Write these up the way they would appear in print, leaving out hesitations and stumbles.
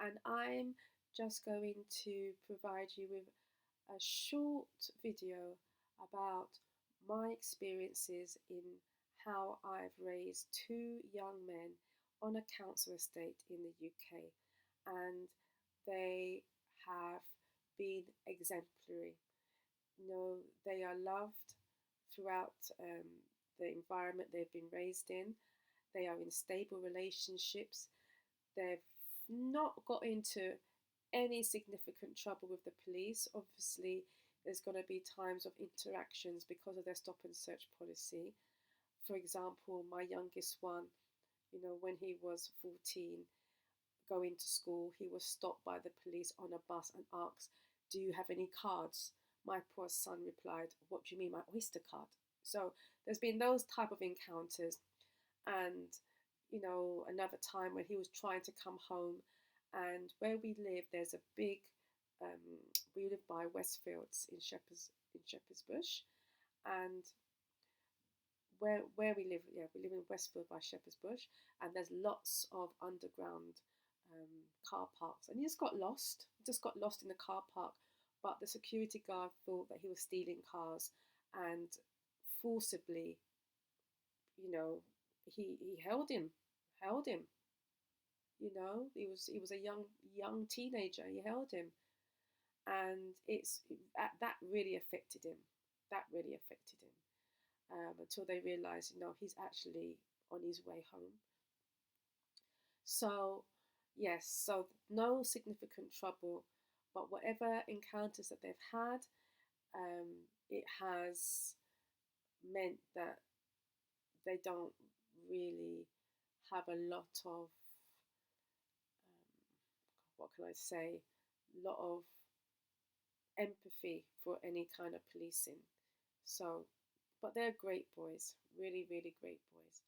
and I'm just going to provide you with a short video about my experiences in how I've raised two young men on a council estate in the UK, and they have been exemplary. You know, they are loved throughout the environment they've been raised in. They are in stable relationships. They've not got into any significant trouble with the police. Obviously, there's going to be times of interactions because of their stop and search policy. For example, my youngest one, when he was 14, going to school, he was stopped by the police on a bus and asked, "Do you have any cards?" My poor son replied, "What do you mean, my Oyster card?" So there's been those type of encounters. And another time when he was trying to come home, and where we live there's a big we live by Westfields in Shepherd's Bush, and where we live, yeah, we live in Westfield by Shepherd's Bush, and there's lots of underground car parks, and he just got lost in the car park, but the security guard thought that he was stealing cars, and forcibly, you know, he held him. He was a young teenager. He held him, and that really affected him. That really affected him, until they realised, he's actually on his way home. So, yes, so no significant trouble, but whatever encounters that they've had, it has meant that they don't really have a lot of, what can I say, lot of empathy for any kind of policing. So, but they're great boys, really, really great boys.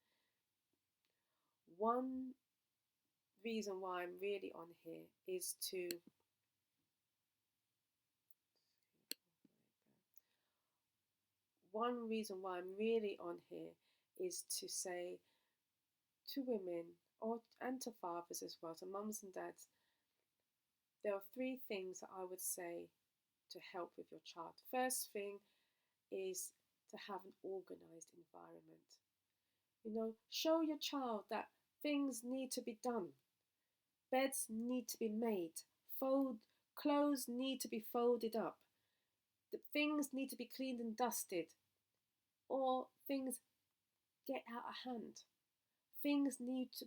One reason why I'm really on here is to one reason why I'm really on here is to say to women, and to fathers as well, to mums and dads, there are three things that I would say to help with your child. First thing is to have an organized environment. Show your child that things need to be done. Beds need to be made. Clothes need to be folded up. The things need to be cleaned and dusted, or things get out of hand. Things need to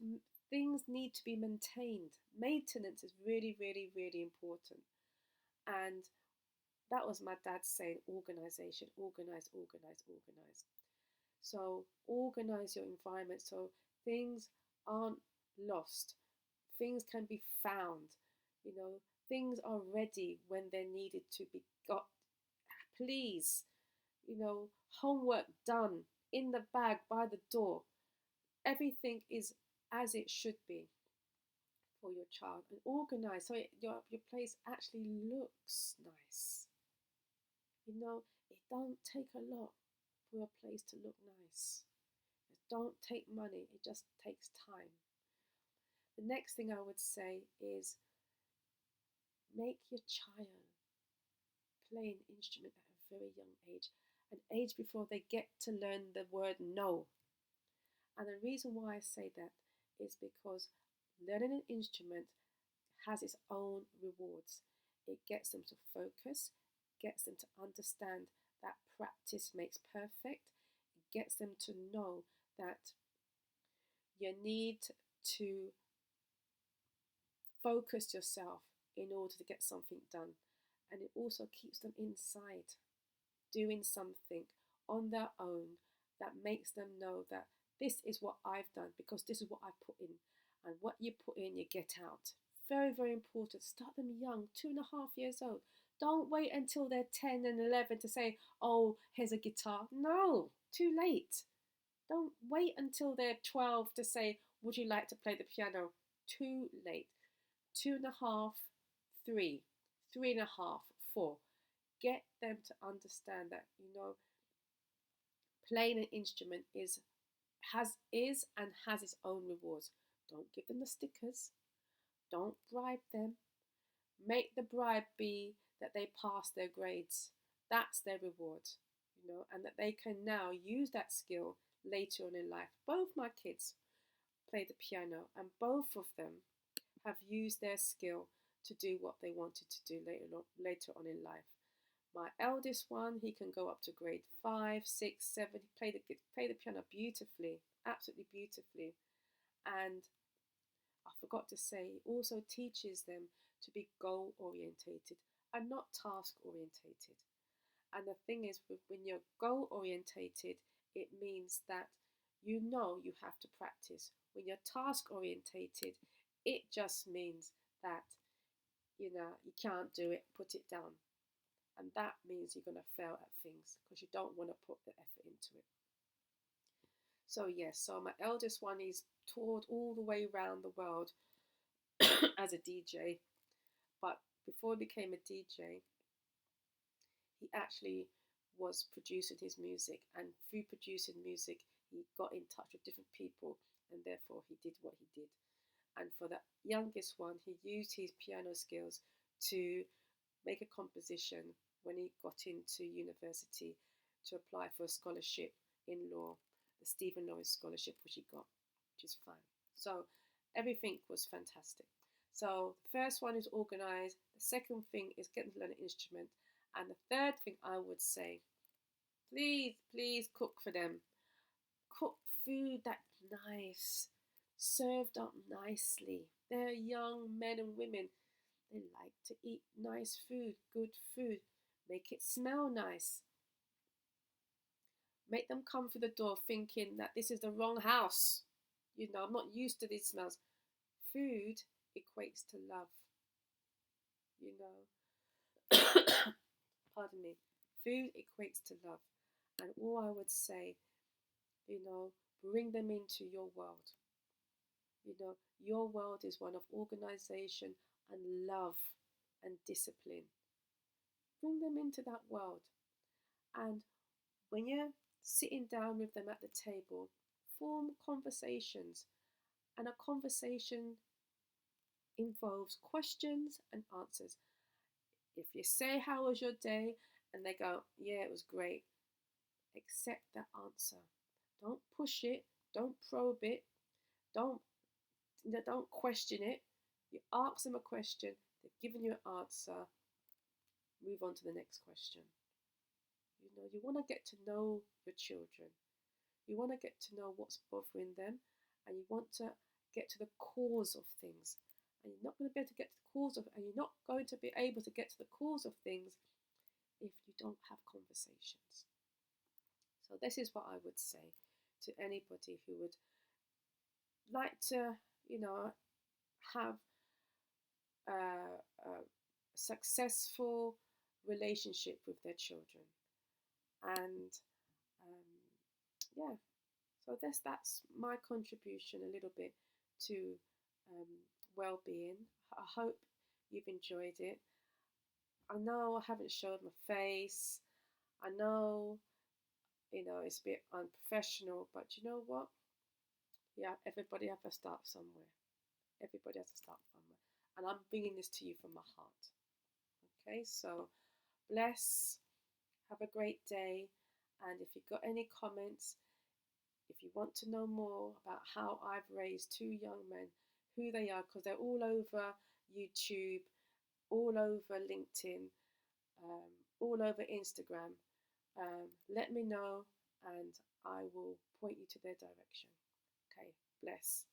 things need to be maintained. Maintenance is really, really, really important. And that was my dad saying, organization, organize, organize, organize. So organize your environment so things aren't lost. Things can be found. Things are ready when they're needed to be got. Please, homework done in the bag by the door. Everything is as it should be for your child, and organize so your place actually looks nice. It don't take a lot for a place to look nice. It don't take money, it just takes time. The next thing I would say is make your child play an instrument at a very young age, an age before they get to learn the word no. And the reason why I say that is because learning an instrument has its own rewards. It gets them to focus, gets them to understand that practice makes perfect, it gets them to know that you need to focus yourself in order to get something done. And it also keeps them inside doing something on their own that makes them know that this is what I've done because this is what I put in. And what you put in, you get out. Very, very important. Start them young, 2.5 years old. Don't wait until they're 10 and 11 to say, oh, here's a guitar. No, too late. Don't wait until they're 12 to say, would you like to play the piano? Too late. 2.5, 3, 3.5, 4. Get them to understand that, playing an instrument is and has its own rewards. Don't give them the stickers. Don't bribe them. Make the bribe be that they pass their grades. That's their reward, and that they can now use that skill later on in life. Both my kids play the piano, and both of them have used their skill to do what they wanted to do later on in life. My eldest one, he can go up to grade 5, 6, 7. He play the piano beautifully, absolutely beautifully. And I forgot to say, he also teaches them to be goal orientated and not task orientated. And the thing is, when you're goal orientated, it means that you have to practice. When you're task orientated, it just means that you can't do it, put it down. And that means you're going to fail at things because you don't want to put the effort into it. So yes, so my eldest one, is toured all the way around the world as a DJ. But before he became a DJ, he actually was producing his music, and through producing music, he got in touch with different people, and therefore he did what he did. And for the youngest one, he used his piano skills to make a composition when he got into university to apply for a scholarship in law, the Stephen Lawrence Scholarship, which he got, which is fine. So everything was fantastic. So the first one is organize. The second thing is getting to learn an instrument. And the third thing I would say, please cook for them. Cook food that's nice, served up nicely. They're young men and women. They like to eat nice food, good food. Make it smell nice. Make them come through the door thinking that this is the wrong house. I'm not used to these smells. Food equates to love. You know. Pardon me. Food equates to love. And all I would say, bring them into your world. Your world is one of organization and love and discipline. Bring them into that world. And when you're sitting down with them at the table, form conversations. And a conversation involves questions and answers. If you say, "How was your day?" and they go, "Yeah, it was great," accept that answer. Don't push it. Don't probe it. Don't question it. You ask them a question. They've given you an answer. Move on to the next question. You want to get to know your children. You want to get to know what's bothering them, and you want to get to the cause of things. And you're not going to be able to get to the cause of, and you're not going to be able to get to the cause of things if you don't have conversations. So this is what I would say to anybody who would like to, have a successful relationship with their children. And yeah, so that's my contribution a little bit to well-being. I hope you've enjoyed it. I know I haven't showed my face. I know, it's a bit unprofessional, but you know what? Yeah, everybody has to start somewhere. Everybody has to start somewhere. And I'm bringing this to you from my heart. Okay, so bless. Have a great day. And if you've got any comments, if you want to know more about how I've raised two young men, who they are, because they're all over YouTube, all over LinkedIn, all over Instagram, let me know and I will point you to their direction. Okay, bless.